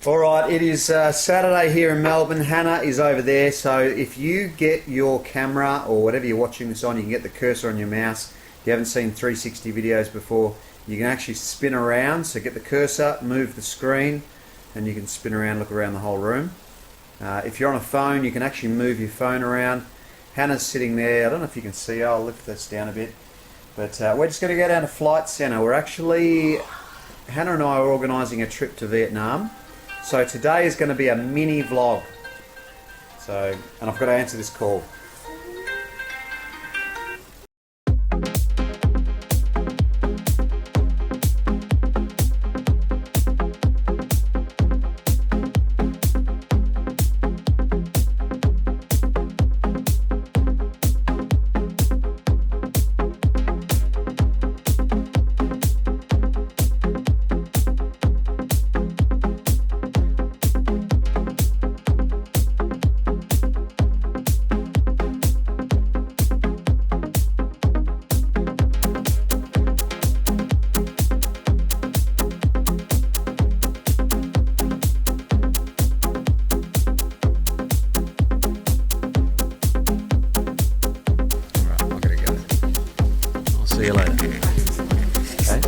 Alright, it is Saturday here in Melbourne. Hannah is over there, so if you get your camera or whatever you're watching this on, you can get the cursor on your mouse. If you haven't seen 360 videos before, you can actually spin around. So get the cursor, move the screen, and you can spin around, look around the whole room. If you're on a phone, you can actually move your phone around. Hannah's sitting there. I don't know if you can see her. I'll lift this down a bit. But we're just going to go down to Flight Centre. Hannah and I are organising a trip to Vietnam. So today is going to be a mini vlog. And I've got to answer this call. See you later. Okay.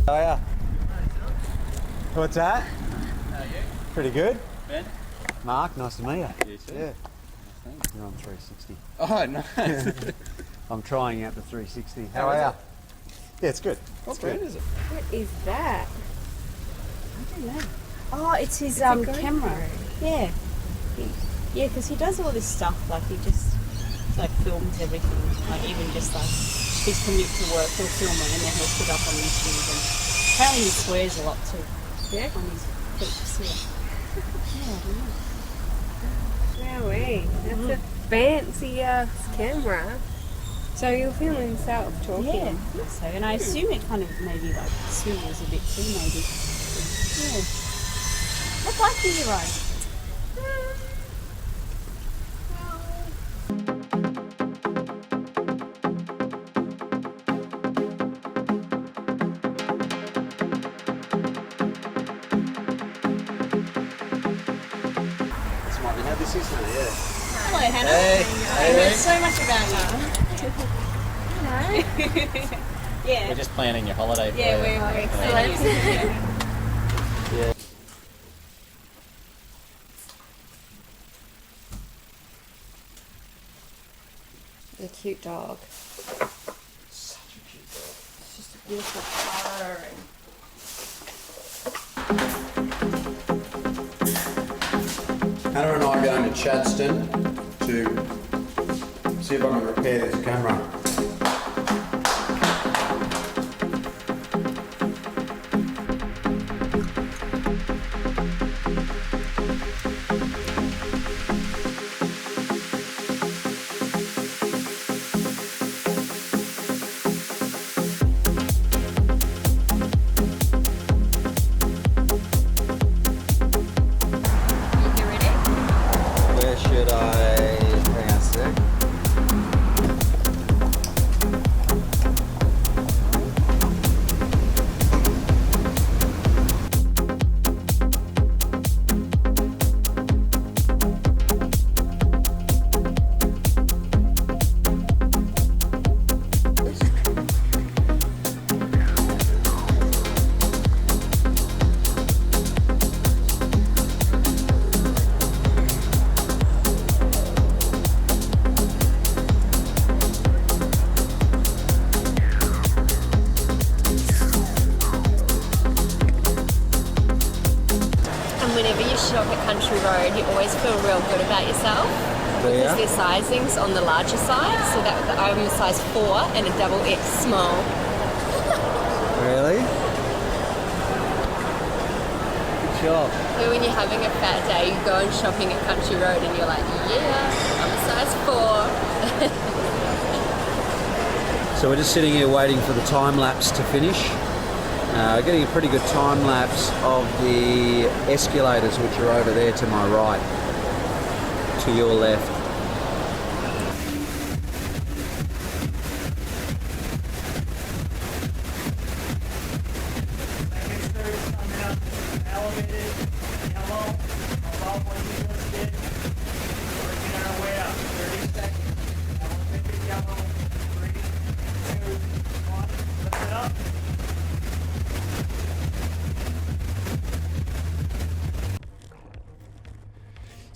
How are ya? What's that? How are you? Pretty good. Ben? Mark, nice to meet you. You too. Yeah. Thanks. You're on 360. Oh, nice. I'm trying out the 360. How are ya? Yeah, it's good. What brand is it? What is that? I don't know. Oh, it's his camera. Yeah. Yeah, because he does all this stuff, like he just like films everything, like even just like his commute to work, he'll film it and then he'll put it up on YouTube, and apparently he swears a lot too. Yeah? On his clips, yeah. No way, that's a fancy camera. So you're filming yourself talking? Yeah, I think so, and I assume it kind of maybe like swivels a bit too, maybe. Yeah. What bike do you ride? Hello, Hannah. Hey. I heard so much about you. Hello. Yeah. We're just planning your holiday. Yeah, we're excited. Yeah. A cute dog. Such a cute dog. It's just a beautiful color. Hannah and I are going to Chadstone to see if I can repair this camera. Should I hang on a sec? Whenever you shop at Country Road, you always feel real good about yourself. Because their sizing's on the larger side, so that I'm a size 4 and a double X small. Really? Good job. So when you're having a fat day, you go and shopping at Country Road and you're like, yeah, I'm a size 4. So we're just sitting here waiting for the time lapse to finish. Getting a pretty good time lapse of the escalators, which are over there to my right, to your left.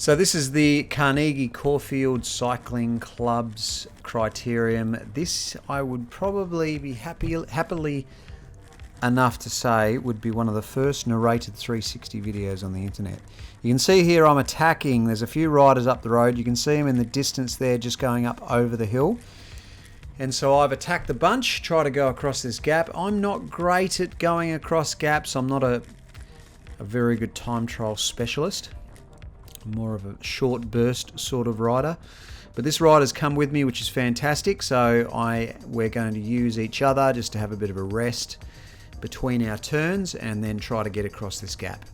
So this is the Carnegie Caulfield Cycling Club's criterium. This, I would probably be happily enough to say, would be one of the first narrated 360 videos on the internet. You can see here I'm attacking. There's a few riders up the road. You can see them in the distance there, just going up over the hill. And so I've attacked the bunch, try to go across this gap. I'm not great at going across gaps. I'm not a very good time trial specialist. I'm more of a short burst sort of rider. But this rider's come with me, which is fantastic. So we're going to use each other just to have a bit of a rest between our turns and then try to get across this gap.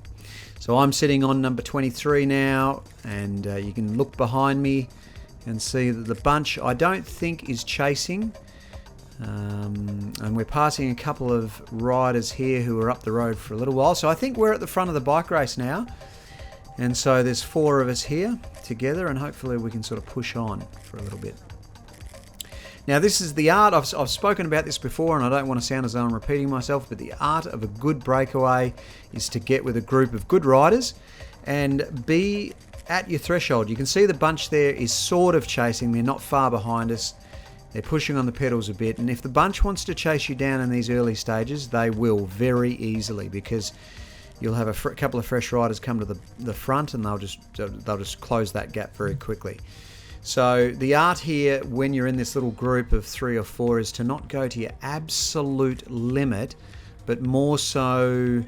So I'm sitting on number 23 now, and you can look behind me and see that the bunch I don't think is chasing. And we're passing a couple of riders here who are up the road for a little while. So I think we're at the front of the bike race now. And so there's 4 of us here together, and hopefully we can sort of push on for a little bit. Now this is the art, I've spoken about this before and I don't want to sound as though I'm repeating myself, but the art of a good breakaway is to get with a group of good riders and be at your threshold. You can see the bunch there is sort of chasing, they're not far behind us, they're pushing on the pedals a bit, and if the bunch wants to chase you down in these early stages, they will very easily, because you'll have a couple of fresh riders come to the front and they'll just close that gap very quickly. So the art here when you're in this little group of 3 or 4 is to not go to your absolute limit, but more so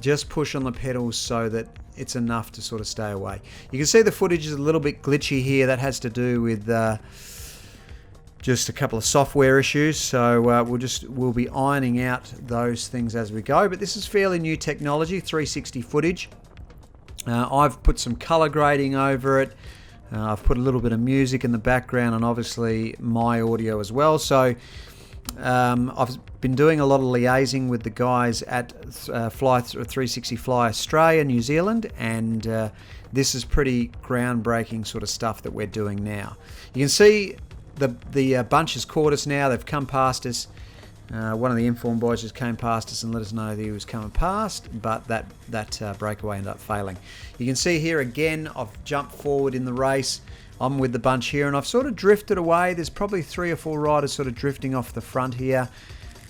just push on the pedals so that it's enough to sort of stay away. You can see the footage is a little bit glitchy here. That has to do with just a couple of software issues, so we'll be ironing out those things as we go. But this is fairly new technology, 360 footage. I've put some color grading over it. I've put a little bit of music in the background and obviously my audio as well. So I've been doing a lot of liaising with the guys at 360 Fly Australia, New Zealand, and this is pretty groundbreaking sort of stuff that we're doing now. You can see the bunch has caught us now. They've come past us. One of the Inform boys just came past us and let us know that he was coming past, but that breakaway ended up failing. You can see here again, I've jumped forward in the race. I'm with the bunch here and I've sort of drifted away. There's probably 3 or 4 riders sort of drifting off the front here,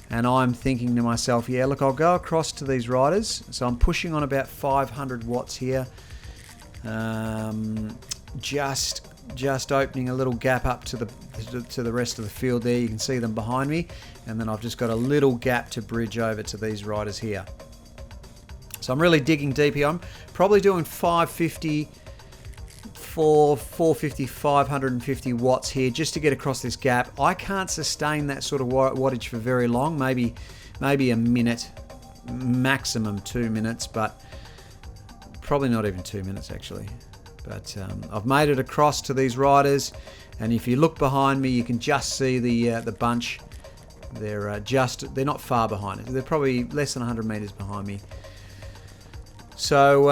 and I'm thinking to myself, yeah, look, I'll go across to these riders. So I'm pushing on about 500 watts here, just opening a little gap up to the rest of the field there. You can see them behind me, and then I've just got a little gap to bridge over to these riders here. So I'm really digging deep here. I'm probably doing 450, 550 watts here just to get across this gap. I can't sustain that sort of wattage for very long, maybe a minute, maximum 2 minutes, but probably not even 2 minutes actually. But I've made it across to these riders, and if you look behind me, you can just see the bunch. They're not far behind it. They're probably less than 100 meters behind me. So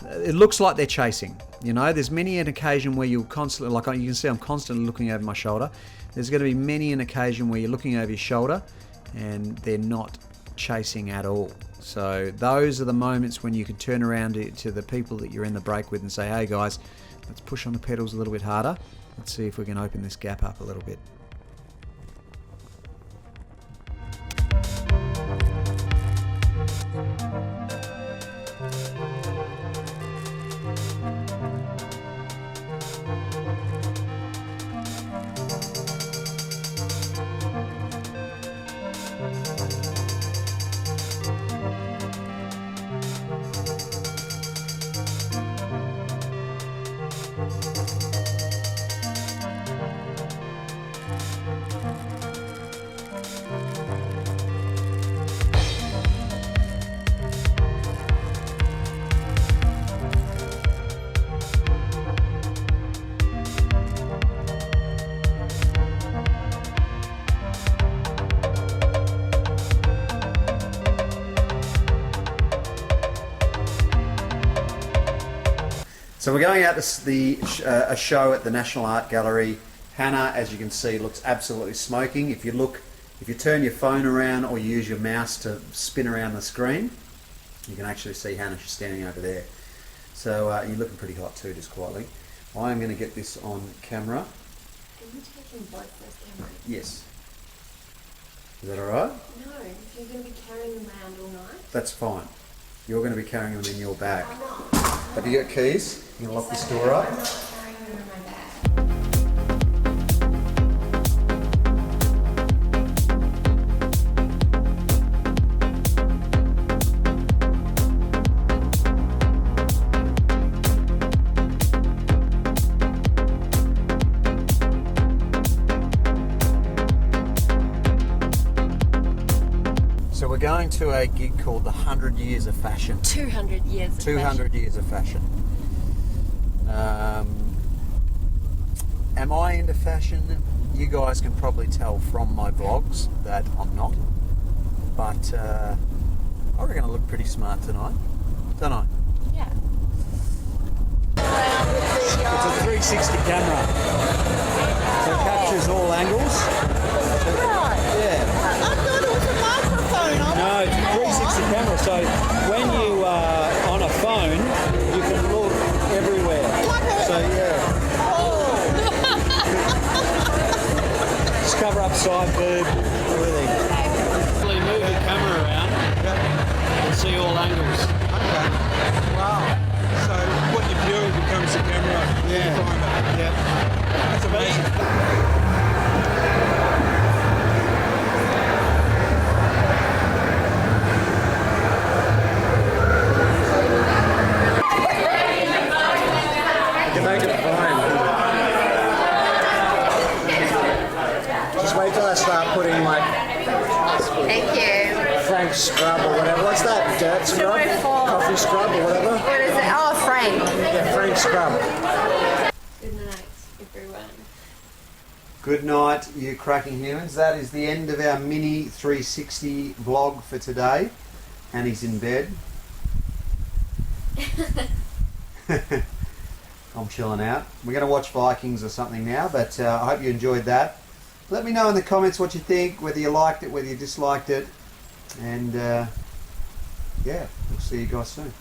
it looks like they're chasing. You know, there's many an occasion where you'll constantly, like you can see, I'm constantly looking over my shoulder. There's going to be many an occasion where you're looking over your shoulder, and they're not chasing at all. So those are the moments when you can turn around to the people that you're in the break with and say, hey guys, let's push on the pedals a little bit harder. Let's see if we can open this gap up a little bit. So we're going out to a show at the National Art Gallery. Hannah, as you can see, looks absolutely smoking. If you turn your phone around or you use your mouse to spin around the screen, you can actually see Hannah. She's standing over there. So you're looking pretty hot too, just quietly. I am going to get this on camera. Are you taking both those cameras? Yes. Is that alright? No, if you're going to be carrying them around all night. That's fine. You're going to be carrying them in your bag. I'm not. Have you got keys? You can lock this door up. I'm not carrying them in my bag. So we're going to a gig called the 100 Years of Fashion. 200 years of 200 Years of Fashion. Am I into fashion? You guys can probably tell from my vlogs that I'm not. But I reckon I look pretty smart tonight, don't I? Yeah. It's a 360 camera. So it captures all angles. Yeah. I thought it was a microphone. No, it's a 360 camera. So when you are on a phone, you can look everywhere. So yeah. Just cover up side boob, everything. Really move the camera around and see all angles. Okay. Wow. So what you're viewing becomes the camera. Yeah. Yeah. That's amazing. You can make it fine. Just wait till I start putting like Thank you. Frank scrub or whatever. What's that? Dirt scrub? Coffee scrub or whatever? What is it? Oh, Frank. Yeah, Frank scrub. Good night, everyone. Good night, you cracking humans. That is the end of our mini 360 vlog for today. Annie's in bed. I'm chilling out. We're going to watch Vikings or something now, but I hope you enjoyed that. Let me know in the comments what you think, whether you liked it, whether you disliked it, and yeah, we'll see you guys soon.